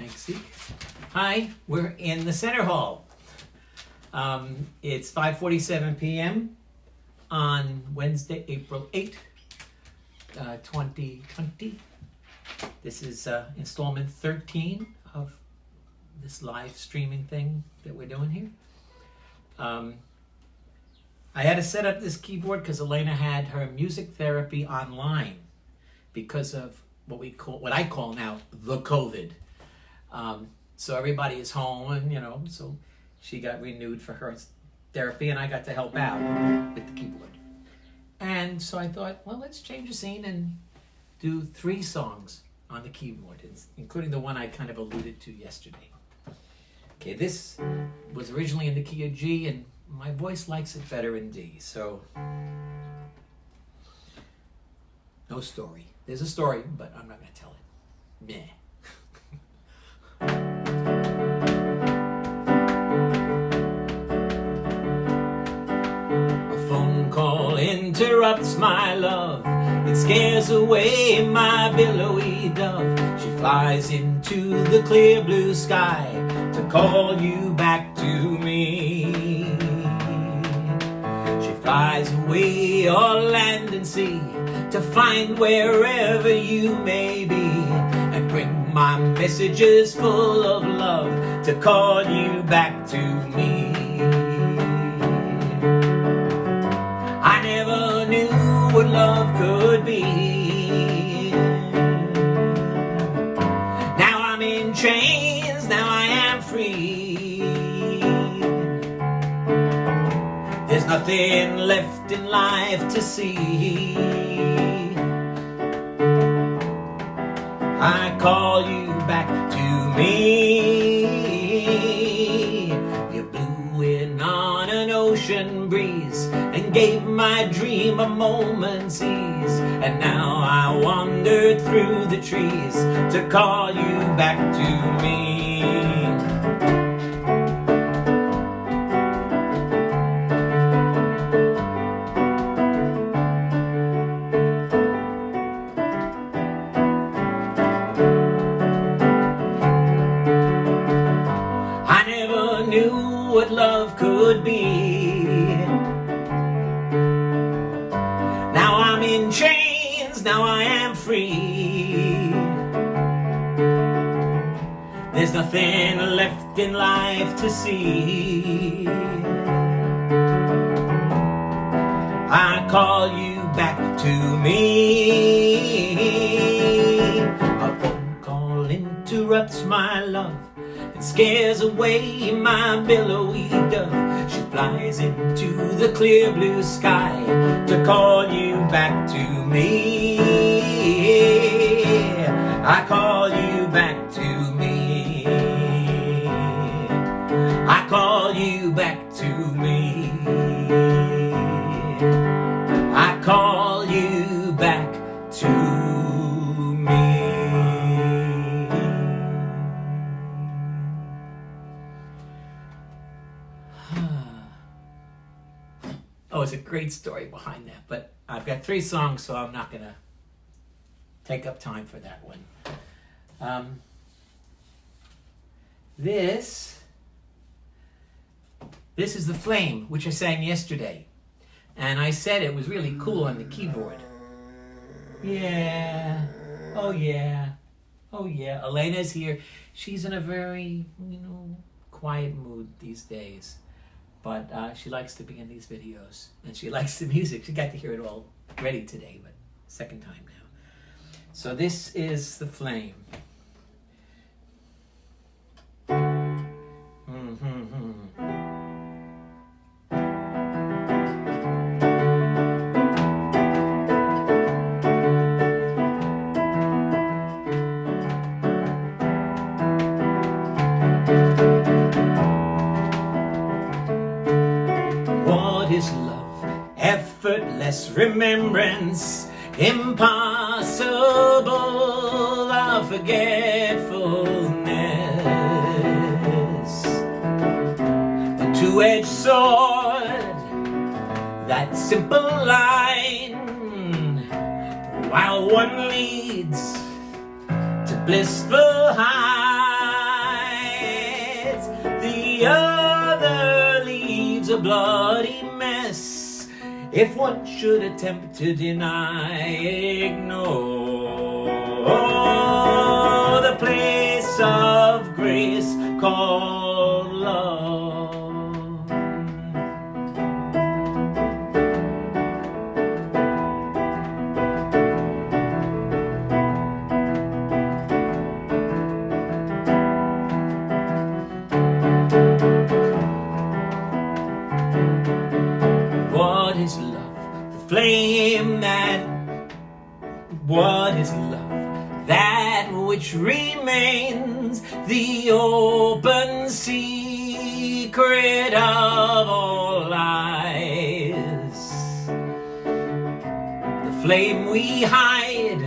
Thanks, Hi, we're in the Center Hall. It's 5:47 p.m. on Wednesday, April 8th, 2020. This is installment 13 of this live streaming thing that we're doing here. I had to set up this keyboard because Elena had her music therapy online because of what I call now the COVID. So everybody is home, and so she got renewed for her therapy, and I got to help out with the keyboard. And so I thought, well, let's change the scene and do 3 songs on the keyboard, including the one I kind of alluded to yesterday. Okay, this was originally in the key of G, and my voice likes it better in D, so no story. There's a story, but I'm not going to tell it. Meh. A phone call interrupts my love. It scares away my billowy dove. She flies into the clear blue sky to call you back to me. She flies away o'er land and sea to find wherever you may be, and bring my messages full of love to call you back to me. I never knew what love could be. Now I'm in chains, now I am free. There's nothing left in life to see. I call you back to me. You blew in on an ocean breeze and gave my dream a moment's ease. And now I wandered through the trees to call you back to me. What love could be. Now I'm in chains, now I am free. There's nothing left in life to see. I call you back to me. A phone call interrupts my love. It scares away my billowy dove. She flies into the clear blue sky to call you back to me. I call you back to me. I call you back to me. I call you back to me. Oh, it's a great story behind that, but I've got 3 songs, so I'm not going to take up time for that one. This is The Flame, which I sang yesterday, and I said it was really cool on the keyboard. Yeah, oh yeah, oh yeah. Elena's here. She's in a very, quiet mood these days. But she likes to be in these videos, and she likes the music. She got to hear it all already today, but second time now. So this is The Flame. Is love, effortless remembrance, impossible of forgetfulness. The two-edged sword, that simple line, while one leads to blissful heights. other leaves a bloody mess. If one should attempt to deny, ignore the place of grace called love. What is love? The flame that. What is love? That which remains the open secret of all lies. The flame we hide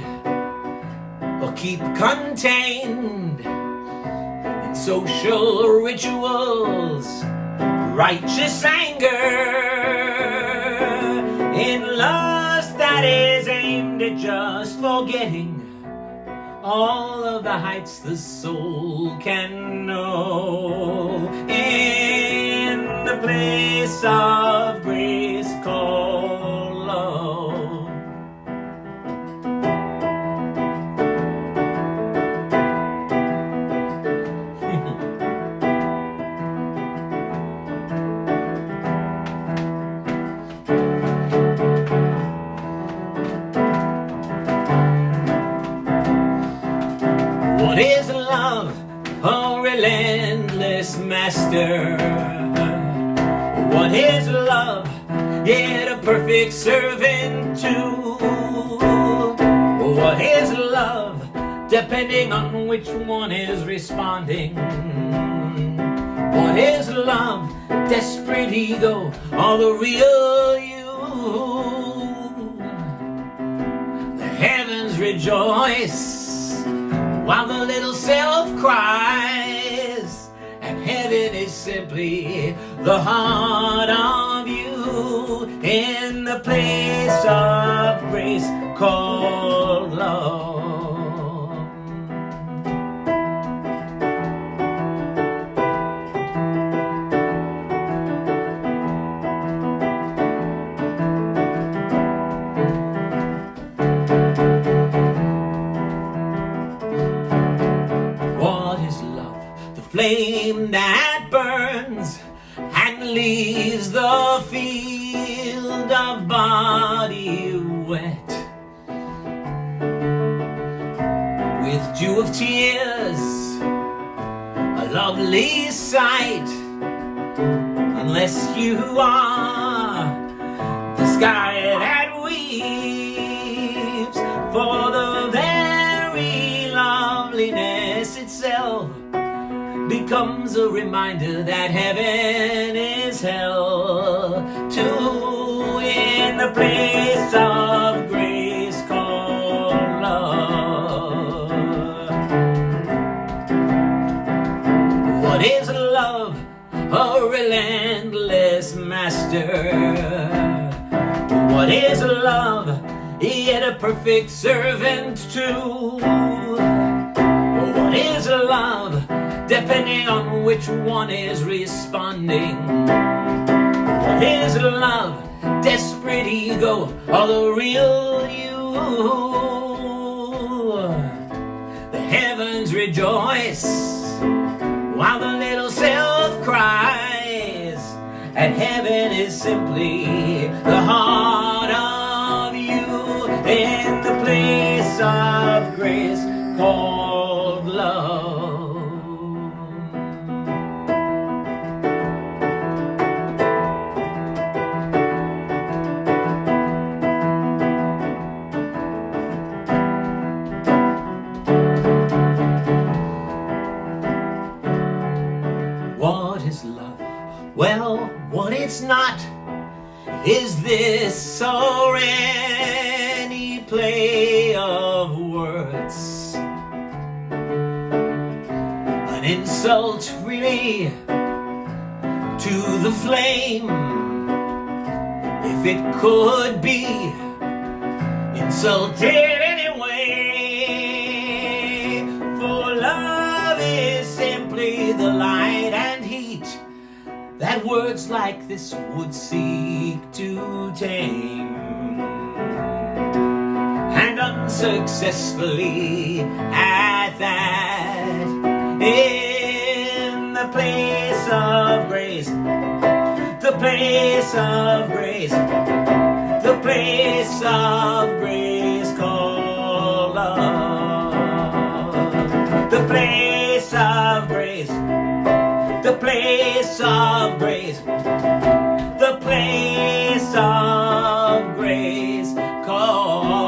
or keep contained in social rituals, righteous anger, in lust that is aimed at just forgetting all of the heights the soul can know, in the place of grace called love. What is love? A relentless master. What is love? Yet a perfect servant too. What is love? Depending on which one is responding. What is love? Desperate ego or the real you? The heavens rejoice while the little self cries, and heaven is simply the heart of you, in the place of grace called love. Flame that burns and leaves the field of body wet with dew of tears, a lovely sight, unless you are the sky that weeps, for the very loveliness itself becomes a reminder that heaven is hell too, in the place of grace called love. What is love? A relentless master. What is love? Yet a perfect servant too. What is love? Depending on which one is responding. What is love? Desperate ego or the real you? The heavens rejoice while the little self cries, and heaven is simply the heart of you, in the place of grace called love. What is love? Well, what it's not. Is this or any play of words? An insult really to the flame, if it could be insulted anyway, for love is simply the light and heat that words like this would seek to tame, and unsuccessfully at that, in the place of grace, the place of grace, the place of grace called love, the place of grace, the place of grace, the place of grace called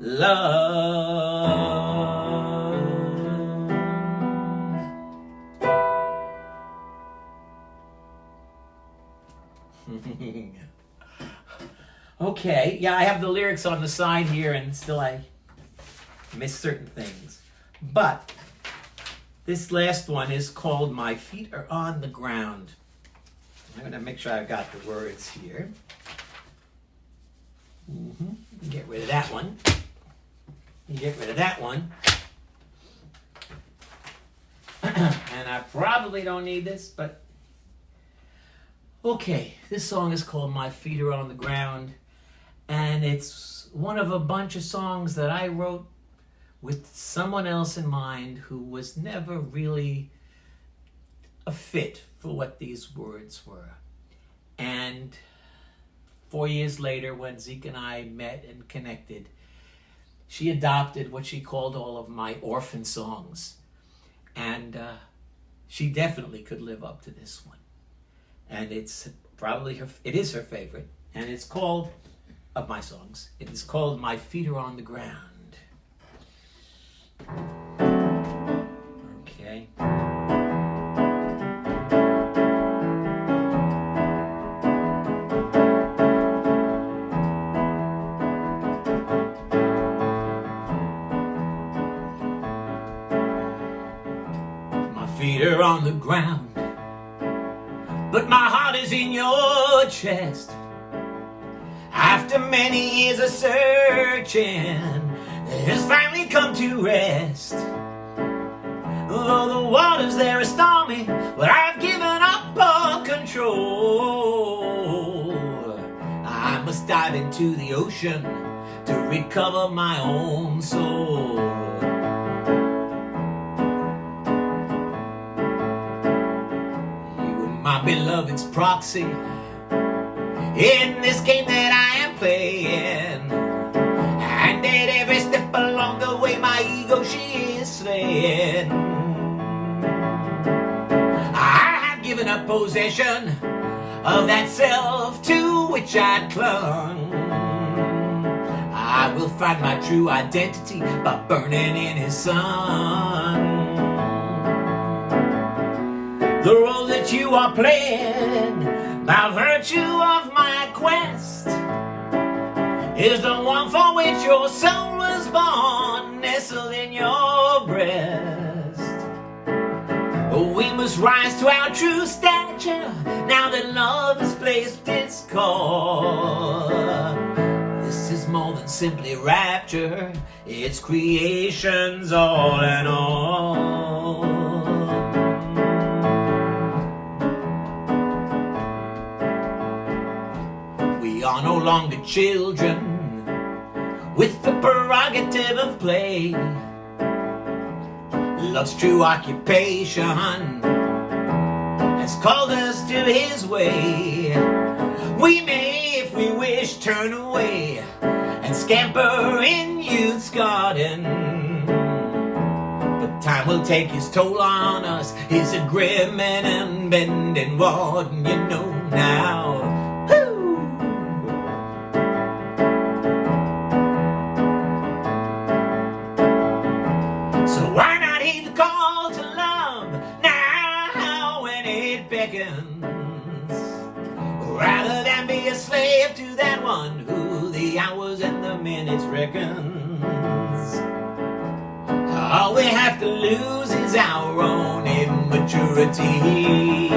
love. Okay, yeah, I have the lyrics on the side here, and still I miss certain things. But this last one is called My Feet Are on the Ground. I'm going to make sure I've got the words here. Get rid of that one. Get rid of that one. And I probably don't need this, but okay, this song is called My Feet Are on the Ground, and it's one of a bunch of songs that I wrote with someone else in mind who was never really a fit for what these words were. And 4 years later, when Zeke and I met and connected, she adopted what she called all of my orphan songs. And she definitely could live up to this one. And it's probably it is her favorite. And it's called, of my songs, it is called My Feet Are on the Ground. Okay. My feet are on the ground, but my heart is in your chest. After many years of searching, it has finally come to rest. Though the waters there are stormy, but I've given up all control. I must dive into the ocean to recover my own soul. You are my beloved's proxy in this game that I am playing. And at every step along the way, my ego she is slaying. I have given up possession of that self to which I'd clung. I will find my true identity by burning in his sun. The role that you are playing by virtue of my quest is the one for which your soul was born, nestled in your breast. We must rise to our true stature now that love has placed its call. This is more than simply rapture, it's creation's all in all. We are no longer children with the prerogative of play. Love's true occupation has called us to his way. We may, if we wish, turn away and scamper in youth's garden, but time will take his toll on us. He's a grim and unbending warden, you know now. So why not heed the call to love now when it beckons, rather than be a slave to that one who the hours and the minutes reckons. All we have to lose is our own immaturity.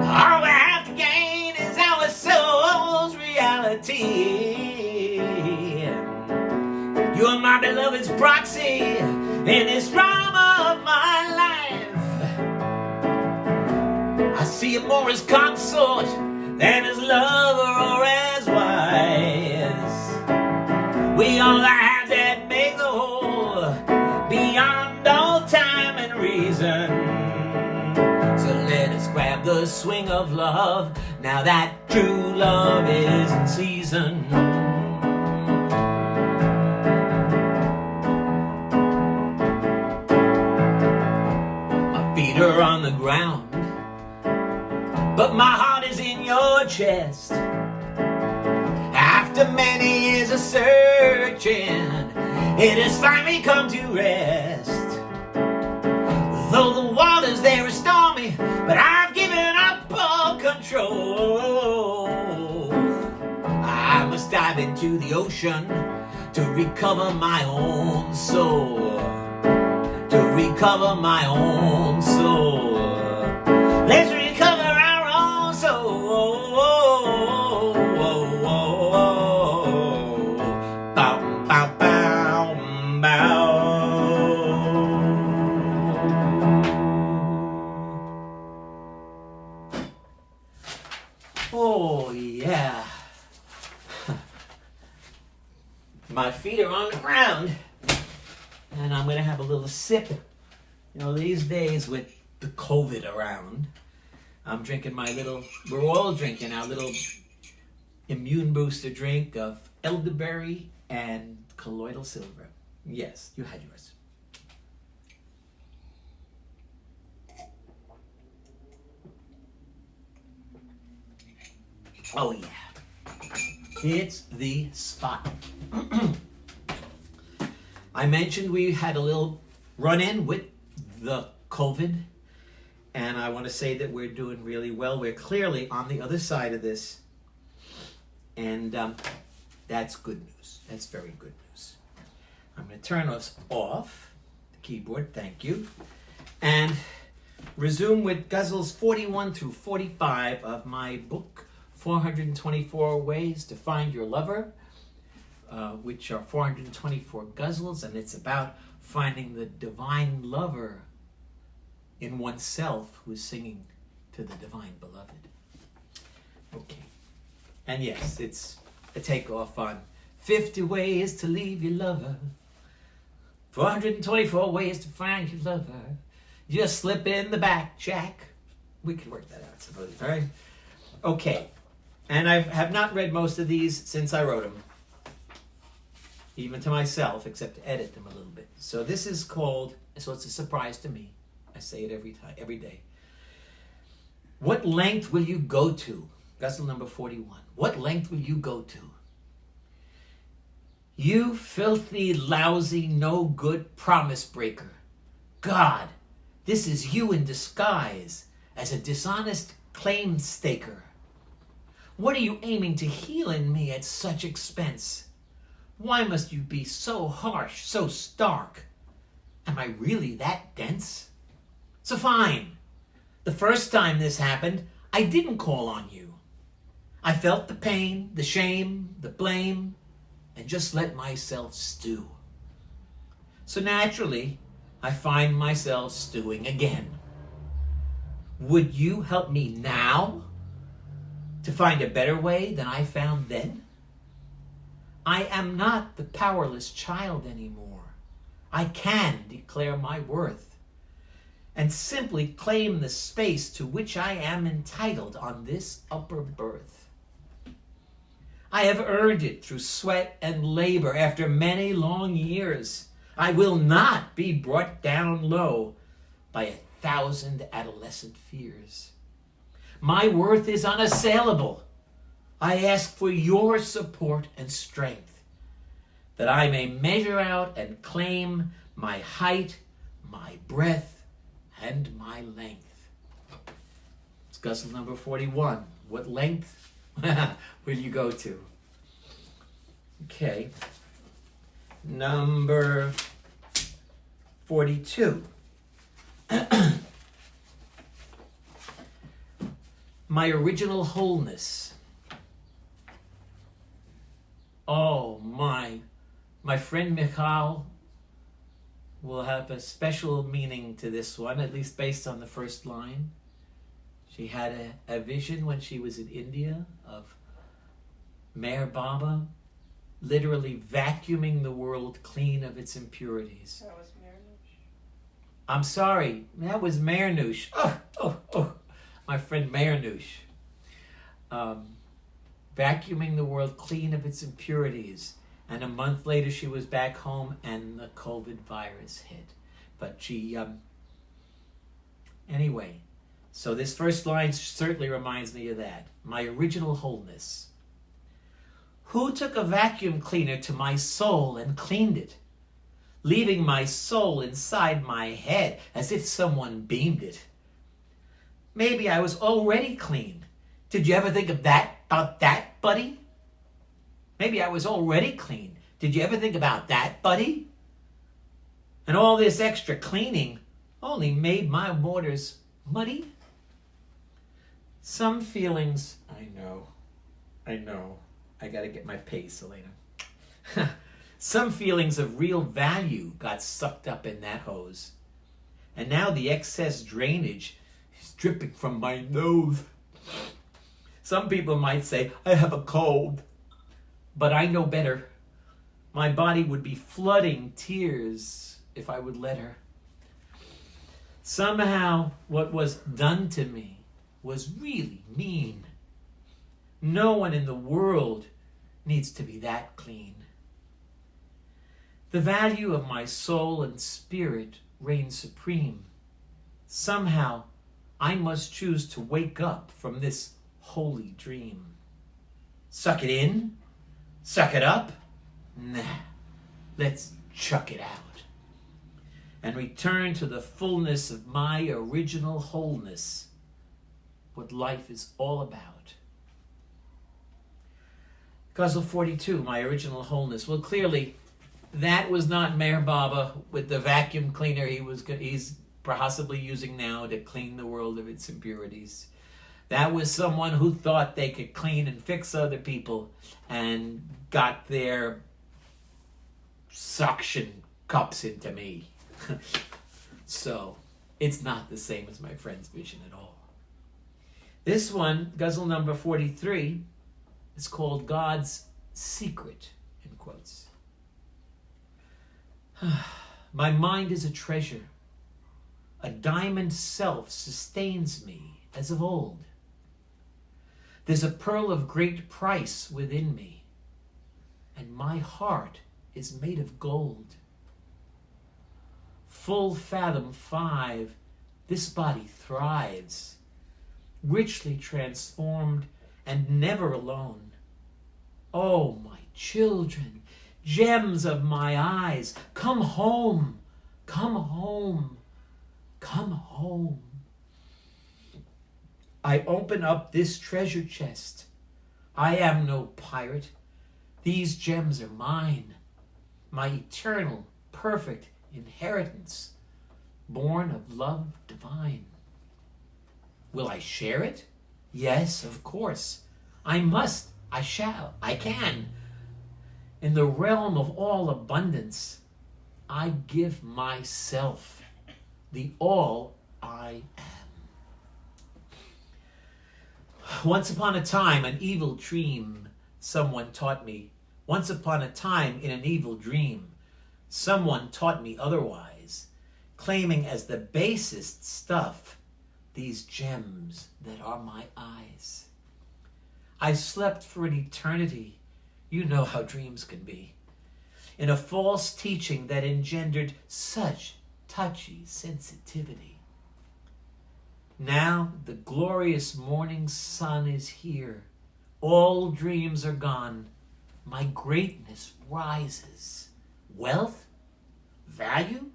All we have to gain is our soul's reality. You are my beloved's proxy in this drama of my life. see him more as consort than as lover or as wife. We all have that make the whole beyond all time and reason. So let us grab the swing of love now that true love is in season. My feet are on the ground, but my heart is in your chest. After many years of searching, it has finally come to rest. Though the waters there are stormy, but I've given up all control. I must dive into the ocean to recover my own soul. To recover my own soul. Let's recover our own soul. Bow, bow, bow, bow. Oh, yeah. My feet are on the ground, and I'm going to have a little sip. You know, these days with the COVID around, I'm drinking we're all drinking our little immune booster drink of elderberry and colloidal silver. Yes, you had yours. Oh yeah, it's the spot. I mentioned we had a little run-in with the COVID, and I want to say that we're doing really well. We're clearly on the other side of this, and that's good news. That's very good news. I'm going to turn us off the keyboard, thank you, and resume with ghazals 41 through 45 of my book, 424 Ways to Find Your Lover, which are 424 ghazals, and it's about finding the divine lover in oneself who is singing to the divine beloved. Okay. And yes, it's a takeoff on 50 ways to leave your lover, 424 ways to find your lover. Just slip in the back, Jack. We can work that out, suppose. All right? Okay. And I have not read most of these since I wrote them, even to myself, except to edit them a little bit. So this is called, so it's a surprise to me. I say it every day. What length will you go to? Ghazal number 41. What length will you go to? You filthy, lousy, no good promise breaker. God, this is you in disguise as a dishonest claim staker. What are you aiming to heal in me at such expense? Why must you be so harsh, so stark? Am I really that dense? So fine. The first time this happened, I didn't call on you. I felt the pain, the shame, the blame, and just let myself stew. So naturally, I find myself stewing again. Would you help me now to find a better way than I found then? I am not the powerless child anymore. I can declare my worth and simply claim the space to which I am entitled on this upper birth. I have earned it through sweat and labor after many long years. I will not be brought down low by 1,000 adolescent fears. My worth is unassailable. I ask for your support and strength, that I may measure out and claim my height, my breadth, and my length. It's ghazal number 41. What length will you go to? Okay. Number 42. My original wholeness. Oh, my friend Michal will have a special meaning to this one, at least based on the first line. She had a vision when she was in India of Meher Baba literally vacuuming the world clean of its impurities. That was Marinush. I'm sorry, that was Marinush. Oh, my friend Marinush. Vacuuming the world clean of its impurities. And a month later she was back home and the COVID virus hit. But she, anyway, so this first line certainly reminds me of that. My original wholeness. Who took a vacuum cleaner to my soul and cleaned it, leaving my soul inside my head as if someone beamed it? Maybe I was already clean. Did you ever think about that, buddy? Maybe I was already clean. Did you ever think about that, buddy? And all this extra cleaning only made my waters muddy. Some feelings, I know. I gotta get my pace, Elena. Some feelings of real value got sucked up in that hose. And now the excess drainage is dripping from my nose. Some people might say, I have a cold. But I know better. My body would be flooding tears if I would let her. Somehow what was done to me was really mean. No one in the world needs to be that clean. The value of my soul and spirit reigns supreme. Somehow I must choose to wake up from this holy dream. Suck it in? Suck it up? Nah, let's chuck it out and return to the fullness of my original wholeness, what life is all about. Ghazal 42, my original wholeness. Well, clearly, that was not Meher Baba with the vacuum cleaner he's possibly using now to clean the world of its impurities. That was someone who thought they could clean and fix other people and got their suction cups into me. So, it's not the same as my friend's vision at all. This one, Ghazal number 43, is called God's Secret, in quotes. My mind is a treasure. A diamond self sustains me as of old. There's a pearl of great price within me, and my heart is made of gold. Full fathom 5, this body thrives, richly transformed and never alone. Oh, my children, gems of my eyes, come home, come home, come home. I open up this treasure chest. I am no pirate. These gems are mine, my eternal, perfect inheritance, born of love divine. Will I share it? Yes, of course. I must, I shall, I can. In the realm of all abundance, I give myself, the all I am. Once upon a time, an evil dream, someone taught me. Once upon a time, in an evil dream, someone taught me otherwise, claiming as the basest stuff these gems that are my eyes. I slept for an eternity. You know how dreams can be. In a false teaching that engendered such touchy sensitivity. Now the glorious morning sun is here. All dreams are gone. My greatness rises. Wealth? Value?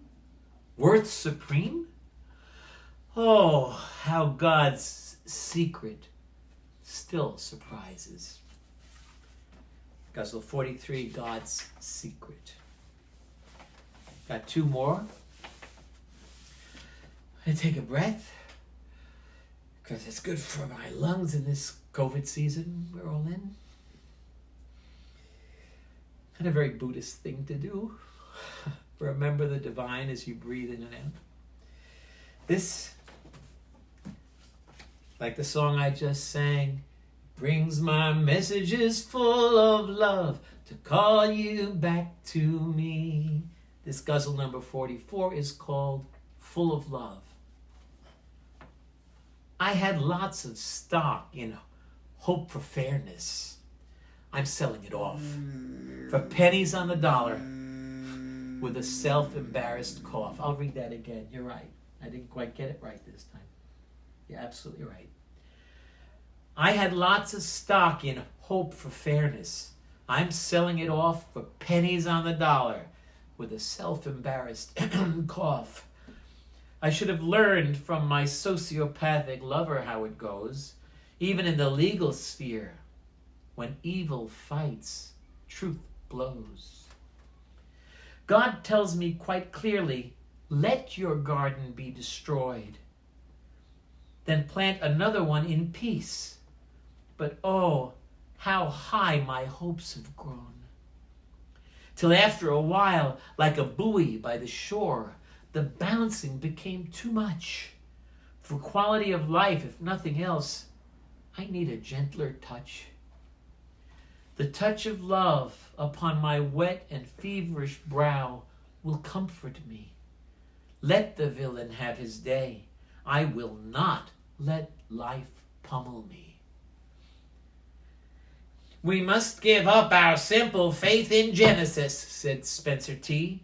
Worth supreme? Oh, how God's secret still surprises. Ghazal 43, God's secret. Got two more. I take a breath, because it's good for my lungs in this COVID season we're all in. And a very Buddhist thing to do. Remember the divine as you breathe in and out. This Like the song I just sang, brings my messages full of love to call you back to me. This ghazal number 44 is called Full of Love. I had lots of stock in hope for fairness. I'm selling it off for pennies on the dollar with a self-embarrassed cough. I'll read that again. You're right. I didn't quite get it right this time. You're absolutely right. I had lots of stock in hope for fairness. I'm selling it off for pennies on the dollar with a self-embarrassed cough. I should have learned from my sociopathic lover how it goes, even in the legal sphere. When evil fights, truth blows. God tells me quite clearly, let your garden be destroyed. Then plant another one in peace. But oh, how high my hopes have grown. Till after a while, like a buoy by the shore, the bouncing became too much. For quality of life, if nothing else, I need a gentler touch. The touch of love upon my wet and feverish brow will comfort me. Let the villain have his day. I will not let life pummel me. We must give up our simple faith in Genesis, said Spencer T.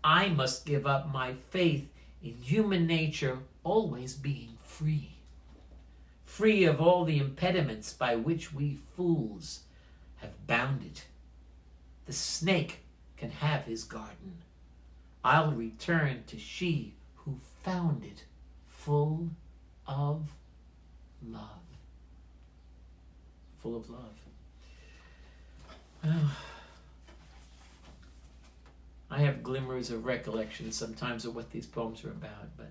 I must give up my faith in human nature always being free. Free of all the impediments by which we fools have bound it. The snake can have his garden. I'll return to she who found it full of love. Full of love. I have glimmers of recollection sometimes of what these poems are about, but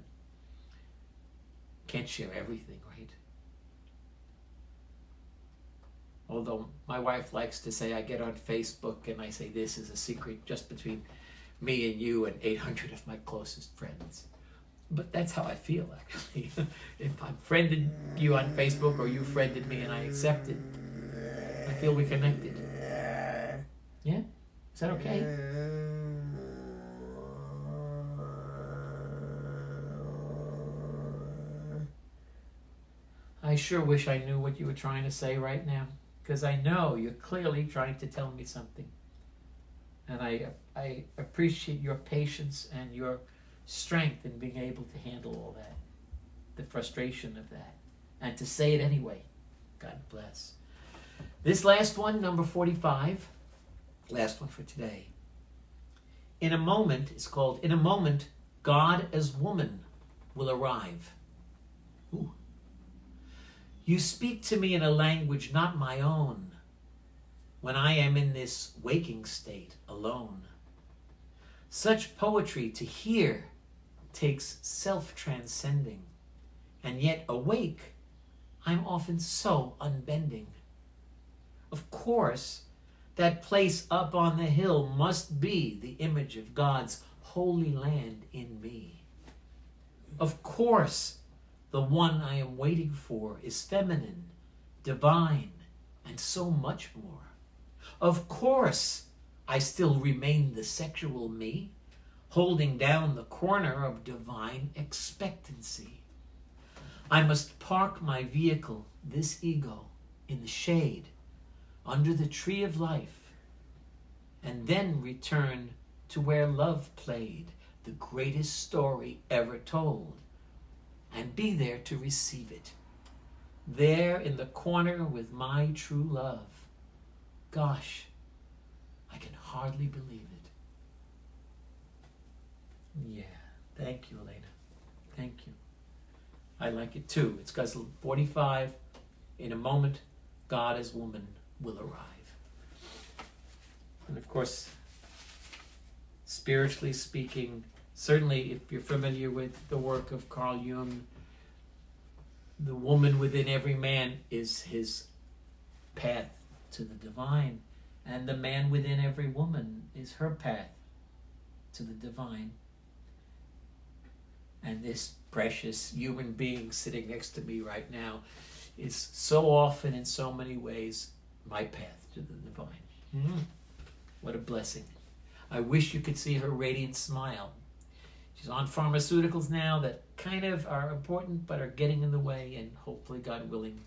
can't share everything, right? Although my wife likes to say I get on Facebook and I say this is a secret just between me and you and 800 of my closest friends. But that's how I feel, actually. If I friended you on Facebook or you friended me and I accepted, I feel we connected. Yeah? Is that okay? I sure wish I knew what you were trying to say right now, because I know you're clearly trying to tell me something. And I appreciate your patience and your strength in being able to handle all that, the frustration of that, and to say it anyway. God bless. This last one, number 45, last one for today. In a moment, it's called, In a Moment, God as Woman Will Arrive. Ooh. You speak to me in a language not my own when I am in this waking state alone. Such poetry to hear takes self-transcending, and yet awake, I'm often so unbending. Of course, that place up on the hill must be the image of God's holy land in me. Of course, the one I am waiting for is feminine, divine, and so much more. Of course, I still remain the sexual me, holding down the corner of divine expectancy. I must park my vehicle, this ego, in the shade, under the tree of life, and then return to where love played the greatest story ever told, and be there to receive it. There in the corner with my true love. Gosh, I can hardly believe it. Yeah, thank you, Elena. Thank you. I like it too. It's ghazal 45. In a moment, God as woman will arrive. And of course, spiritually speaking, certainly if you're familiar with the work of Carl Jung, the woman within every man is his path to the divine, and the man within every woman is her path to the divine. and this precious human being sitting next to me right now is so often, in so many ways, my path to the divine. What a blessing. I wish you could see her radiant smile. She's on pharmaceuticals now that kind of are important but are getting in the way, and hopefully, God willing,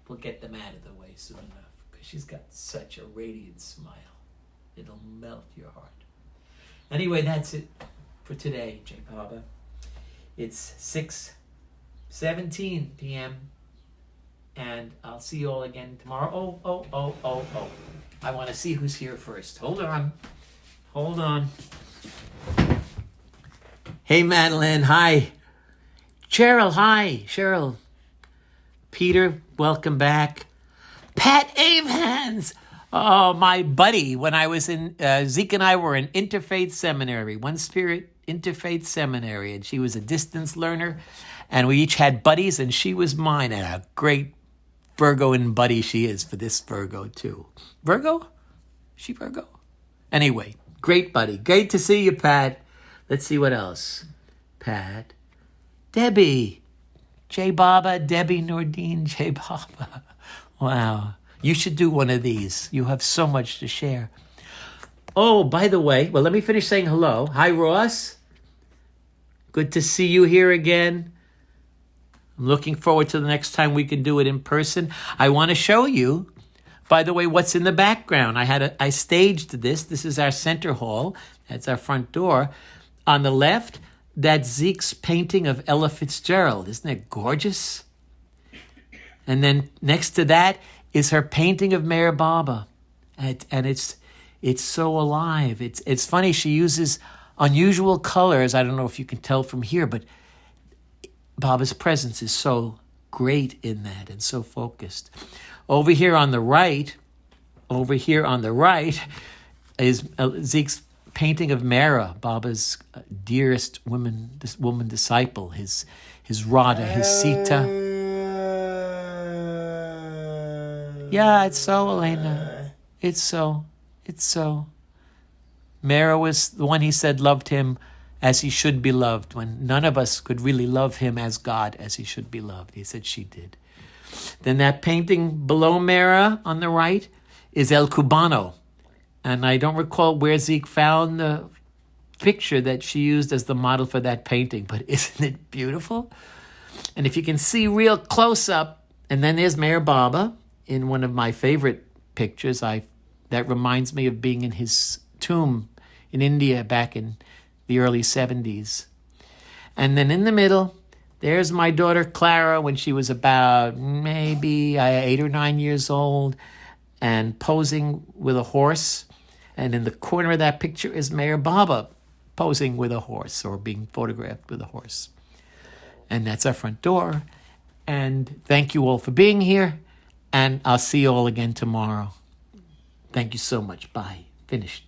we'll get them out of the way soon enough, because she's got such a radiant smile. It'll melt your heart. Anyway, that's it for today, Jai Baba. It's 6:17 p.m. and I'll see you all again tomorrow. Oh. I want to see who's here first. Hold on. Hey, Madeline. Hi. Cheryl. Hi. Cheryl. Peter, welcome back. Pat Avans. Oh, my buddy. When I was in, Zeke and I were in Interfaith Seminary, One Spirit Interfaith Seminary, and she was a distance learner, and we each had buddies, and she was mine, and a great Virgoan buddy she is for this Virgo, too. Virgo? Is she Virgo? Anyway, great buddy. Great to see you, Pat. Let's see what else. Pat. Debbie. Jai Baba. Debbie Nordine. Jai Baba. Wow. You should do one of these. You have so much to share. Oh, by the way, well, let me finish saying hello. Hi, Ross. Good to see you here again. I'm looking forward to the next time we can do it in person. I want to show you, by the way, what's in the background. I staged this. This is our center hall. That's our front door. On the left, that's Zeke's painting of Ella Fitzgerald. Isn't it gorgeous? And then next to that is her painting of Meher Baba. And it's so alive. It's funny, she uses unusual colors. I don't know if you can tell from here, but Baba's presence is so great in that and so focused. Over here on the right is Zeke's painting of Mara, Baba's dearest woman disciple, his Radha, his Sita. Yeah, it's so, Elena. It's so. Mara was the one he said loved him as he should be loved, when none of us could really love him as God, as he should be loved. He said she did. Then that painting below Mara on the right is El Cubano. And I don't recall where Zeke found the picture that she used as the model for that painting, but isn't it beautiful? And if you can see real close up, and then there's Meher Baba in one of my favorite pictures. That reminds me of being in his tomb in India back in the early 70s. And then in the middle, there's my daughter Clara when she was about maybe 8 or 9 years old and posing with a horse. And in the corner of that picture is Meher Baba posing with a horse or being photographed with a horse. And that's our front door. And thank you all for being here. And I'll see you all again tomorrow. Thank you so much. Bye. Finish.